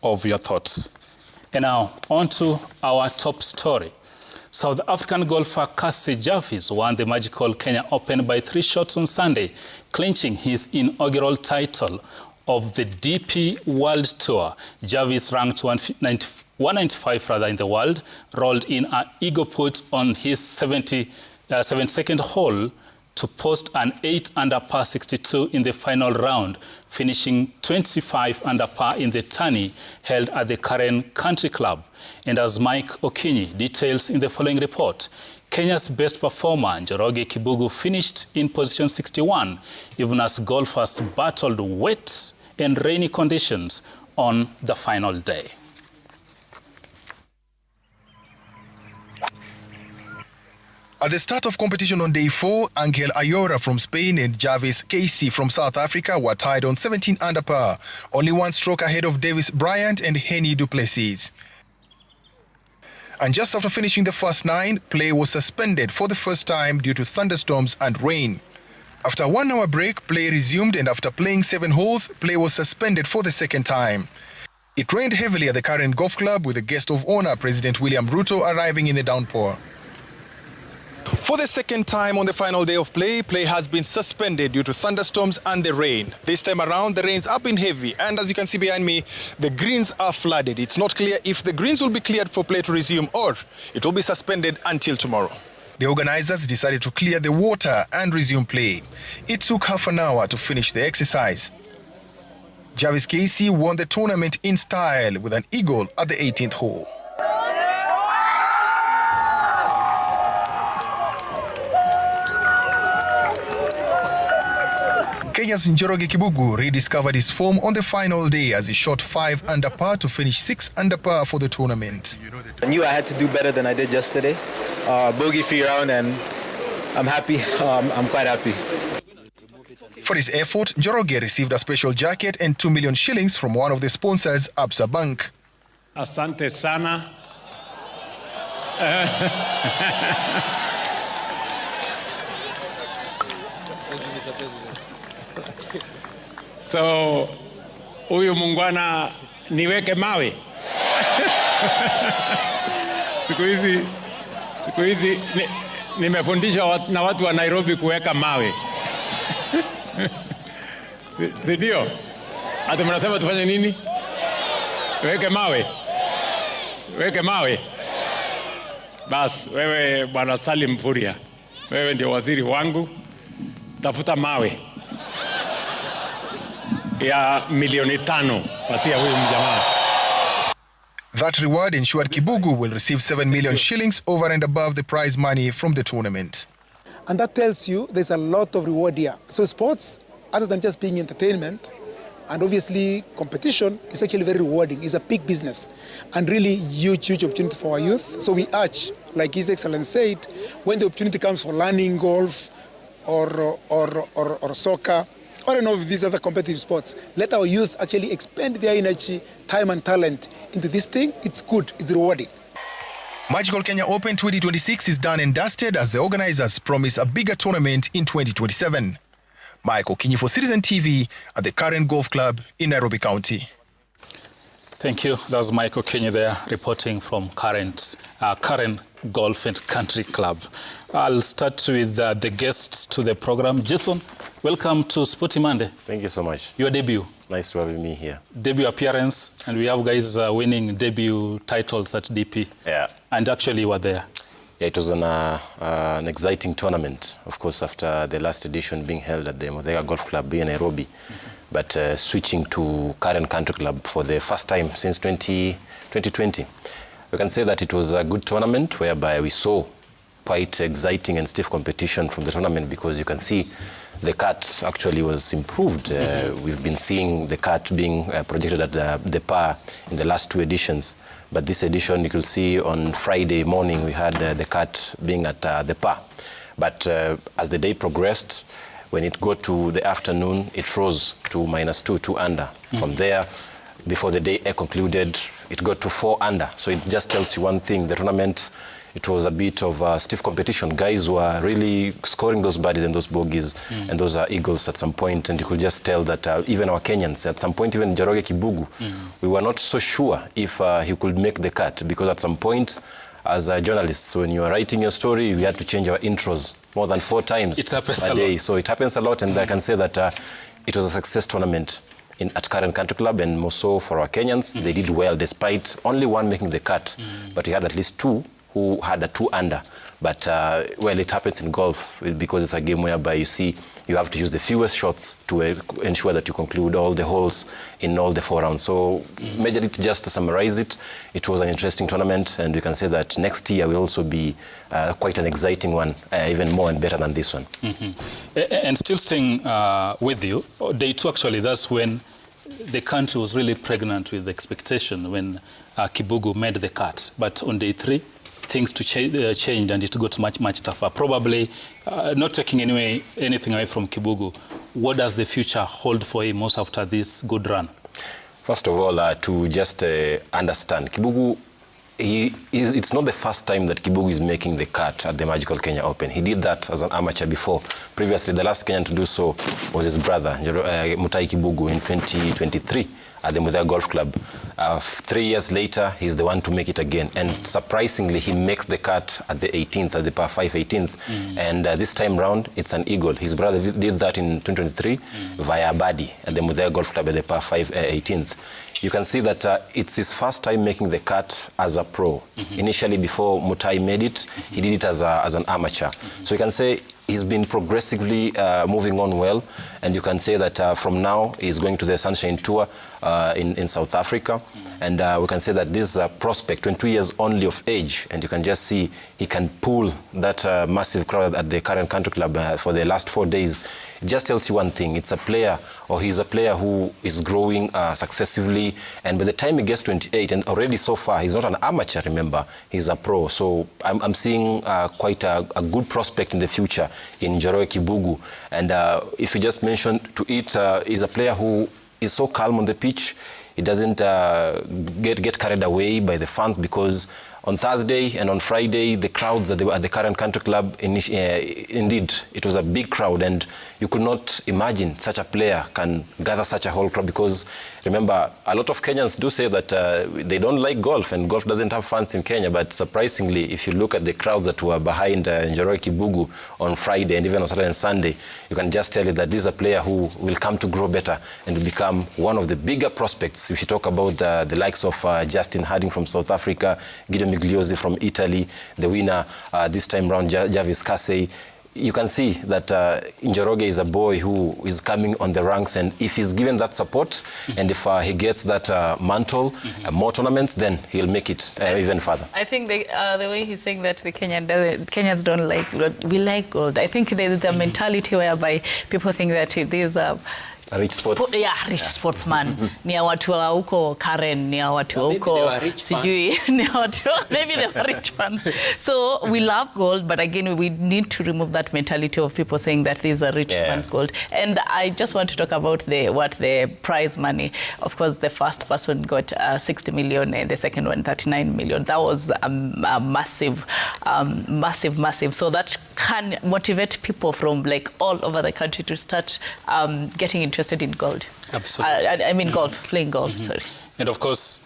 of your thoughts. And now, on to our top story. South African golfer African Jarvis won the magical Kenya Open by 3 shots on Sunday, clinching his inaugural title of the DP World Tour. Jarvis, ranked 195 in the world, rolled in an eagle putt on his 72nd hole to post an 8 under par 62 in the final round, finishing 25 under par in the tourney held at the Karen Country Club. And as Mike Okinyi details in the following report, Kenya's best performer, Njoroge Kibugu, finished in position 61, even as golfers battled wet and rainy conditions on the final day. At the start of competition on day 4, Angel Ayora from Spain and Jarvis Casey from South Africa were tied on 17 under par, only 1 stroke ahead of Davis Bryant and Henny du Plessis. And just after finishing the first 9, play was suspended for the first time due to thunderstorms and rain. After a 1-hour break, play resumed, and after playing 7 holes, play was suspended for the second time. It rained heavily at the Karen Golf Club, with the guest of honor, President William Ruto, arriving in the downpour. For the second time on the final day of play, play has been suspended due to thunderstorms and the rain. This time around, the rains have been heavy, and as you can see behind me, the greens are flooded. It's not clear if the greens will be cleared for play to resume or it will be suspended until tomorrow. The organizers decided to clear the water and resume play. It took half an hour to finish the exercise. Jarvis Casey won the tournament in style with an eagle at the 18th hole. Kenya's Njoroge Kibugu rediscovered his form on the final day as he shot 5 under par to finish 6 under par for the tournament. I knew I had to do better than I did yesterday. Bogey-free round, and I'm happy. I'm quite happy. For his effort, Njoroge received a special jacket and 2 million shillings from one of the sponsors, Absa Bank. Asante sana. So, huyu mungwana niweke mawe. Siku hizi nimefundishwa na watu wa Nairobi kuweka mawe. Ndio? Hata mnasema tufanye nini? Weke mawe. Weke mawe. Bas, wewe Bwana Salim Furia, wewe ndio waziri wangu. Tafuta mawe ya milioni 5 patia huyu mjamaa. That reward ensured Kibugu will receive 7 million shillings over and above the prize money from the tournament. And that tells you there's a lot of reward here. So sports, other than just being entertainment, and obviously competition, is actually very rewarding. It's a big business and really huge opportunity for our youth. So we urge, like His Excellency said, when the opportunity comes for learning golf or soccer, or any of these other competitive sports, let our youth actually expend their energy, time and talent into this thing. It's good, it's rewarding. Magical Kenya Open 2026 is done and dusted as the organizers promise a bigger tournament in 2027. Mike Okinyi for Citizen TV at the Karen Golf Club in Nairobi County. Thank you. That's Mike Okinyi there reporting from Karen Golf and Country Club. I'll start with the guests to the program. Jason, welcome to Sporty Monday. Thank you so much. Your debut. Nice to have me here. Debut appearance, and we have guys winning debut titles at DP. Yeah. And actually you were there. Yeah, it was an exciting tournament, of course, after the last edition being held at the Muthaiga Golf Club in Nairobi. But switching to Karen Country Club for the first time since 2020. We can say that it was a good tournament whereby we saw quite exciting and stiff competition from the tournament, because you can see the cut actually was improved. We've been seeing the cut being projected at the par in the last 2 editions. But this edition, you could see on Friday morning, we had the cut being at the par. But as the day progressed, when it got to the afternoon, it rose to -2 under. From there, before the day concluded, it got to 4 under. So it just tells you one thing, the tournament, it was a bit of a stiff competition. Guys were really scoring those birdies and those bogeys and those eagles at some point, and you could just tell that even our Kenyans, at some point, even Njoroge Kibugu, we were not so sure if he could make the cut, because at some point, as journalists, when you are writing your story, we had to change our intros more than 4 times a day. So it happens a lot, and I can say that it was a success tournament at Karen Country Club, and more so for our Kenyans. They did well, despite only one making the cut, but we had at least 2 who had a 2 under. But, well, it happens in golf because it's a game whereby you see you have to use the fewest shots to ensure that you conclude all the holes in all the 4 rounds. So, majorly, just to summarize it, it was an interesting tournament, and we can say that next year will also be quite an exciting one, even more and better than this one. And still staying with you, day 2 actually, that's when the country was really pregnant with expectation when Kibugu made the cut. But on day 3, things changed and it got much tougher. Probably not taking anything away from Kibugu. What does the future hold for him most after this good run? First of all, to just understand, Kibugu, it's not the first time that Kibugu is making the cut at the Magical Kenya Open. He did that as an amateur before. Previously, the last Kenyan to do so was his brother, Mutai Kibugu, in 2023 at the Muthaiga Golf Club. 3 years later, he's the one to make it again. And surprisingly, he makes the cut at the 18th, at the par 5 18th. And this time round, it's an eagle. His brother did that in 2023 via birdie at the Muthaiga Golf Club at the par 5 18th. You can see that it's his first time making the cut as a pro. Initially, before Mutai made it, he did it as an amateur. So you can say he's been progressively moving on well, and you can say that from now he's going to the Sunshine Tour in South Africa, and we can say that this prospect, 22 years only of age, and you can just see he can pull that massive crowd at the Karen Country Club for the last 4 days. It just tells you one thing, it's a player, or he's a player who is growing successively, and by the time he gets 28, and already so far, he's not an amateur, remember, he's a pro. So I'm seeing quite a good prospect in the future in Njoroge Kibugu. And if you just mentioned to it, he's a player who is so calm on the pitch. He doesn't get carried away by the fans, because on Thursday and on Friday, the crowds at the Karen Country Club, indeed, it was a big crowd, and you could not imagine such a player can gather such a whole crowd, because remember, a lot of Kenyans do say that they don't like golf, and golf doesn't have fans in Kenya, but surprisingly, if you look at the crowds that were behind Njoroge Kibugu on Friday and even on Saturday and Sunday, you can just tell you that this is a player who will come to grow better and will become one of the bigger prospects. If you talk about the likes of Justin Harding from South Africa, Gideon Migliosi from Italy, the winner this time round, Jarvis, you can see that Njoroge is a boy who is coming on the ranks, and if he's given that support and if he gets that mantle, more tournaments, then he'll make it even further. I think the way he's saying that the Kenyans don't like gold, we like gold. I think there's a mentality whereby people think that there's a rich sports. Rich sportsman. Ni ya watu wa huko Karen, ni ya watu wa huko sijui, ni ya watu, maybe they were rich ones. So we love gold, but again, we need to remove that mentality of people saying that this is a rich man's gold. And I just want to talk about the prize money. Of course, the first person got 60 million and the second one 39 million. That was a massive. So that can motivate people from like all over the country to start getting interested in gold. Absolutely. I mean golf, playing golf, sorry. And of course,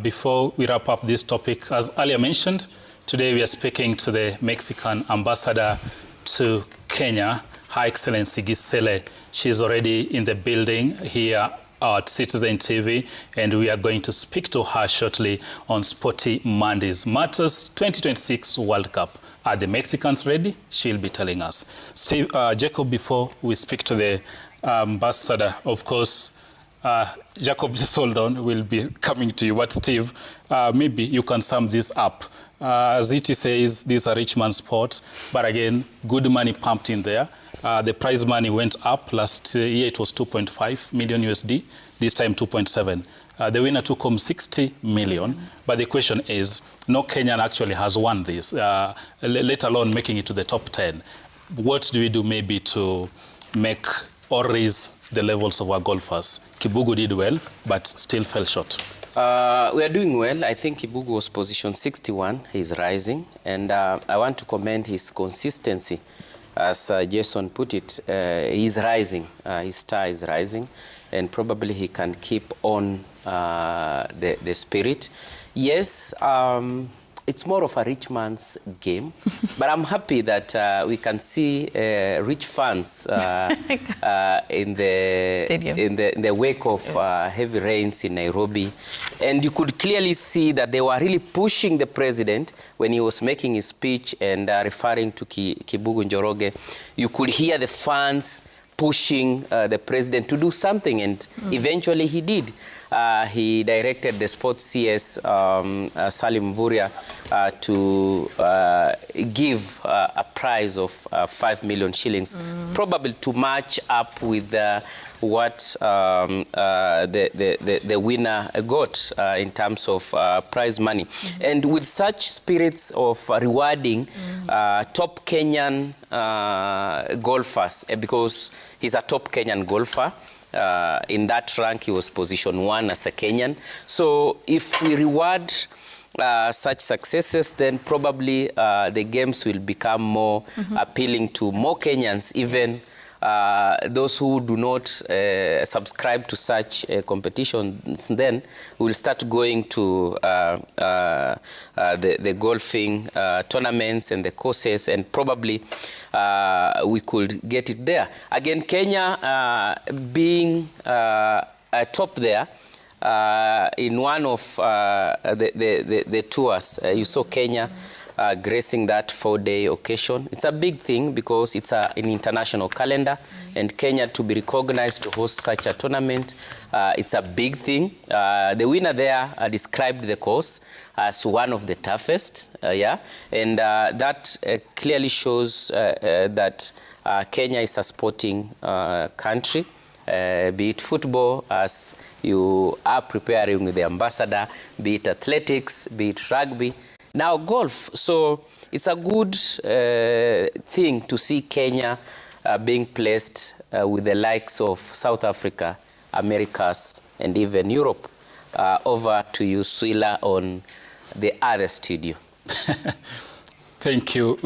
before we wrap up this topic, as earlier mentioned, today we are speaking to the Mexican ambassador to Kenya, Her Excellency Gisele. She's already in the building here at Citizen TV, and we are going to speak to her shortly on Sporty Mondays. Matters 2026 World Cup. Are the Mexicans ready? She'll be telling us. Steve, Jacob, before we speak to the ambassador, of course, Jacob, just hold on, we'll be coming to you. But Steve, maybe you can sum this up. As it says, this is a rich man's sport, but again, good money pumped in there. The prize money went up. Last year it was 2.5 million USD, this time 2.7. The winner took home 60 million, but the question is, no Kenyan actually has won this, let alone making it to the top 10. What do we do maybe to make or raise the levels of our golfers? Kibugu did well, but still fell short. We are doing well. I think Kibugu was position 61. He's rising. And I want to commend his consistency. As Jason put it, he's rising. His star is rising. And probably he can keep on the spirit. Yes, it's more of a rich man's game, but I'm happy that we can see rich fans in the wake of heavy rains in Nairobi, and you could clearly see that they were really pushing the president when he was making his speech and referring to Kibugu Njoroge. You could hear the fans pushing the president to do something, and eventually he did. He directed the sports CS, Salim Mvurya, to give a prize of 5 million shillings, probably to match up with what the winner got in terms of prize money. And with such spirits of rewarding top Kenyan golfers, because he's a top Kenyan golfer. In that rank, he was position 1 as a Kenyan. So if we reward such successes, then probably the games will become more appealing to more Kenyans, even those who do not subscribe to such competitions. Then will start going to the golfing tournaments and the courses, and probably we could get it there. Again, Kenya being top there in one of the tours. You saw Kenya gracing that 4-day occasion. It's a big thing because it's an international calendar, and Kenya to be recognized to host such a tournament, it's a big thing. The winner there described the course as one of the toughest, and that clearly shows that Kenya is a sporting country. Be it football, as you are preparing with the ambassador, be it athletics, be it rugby, now golf. So it's a good thing to see Kenya being placed with the likes of South Africa, Americas, and even Europe. Over to you, Swila, on the other studio. Thank you.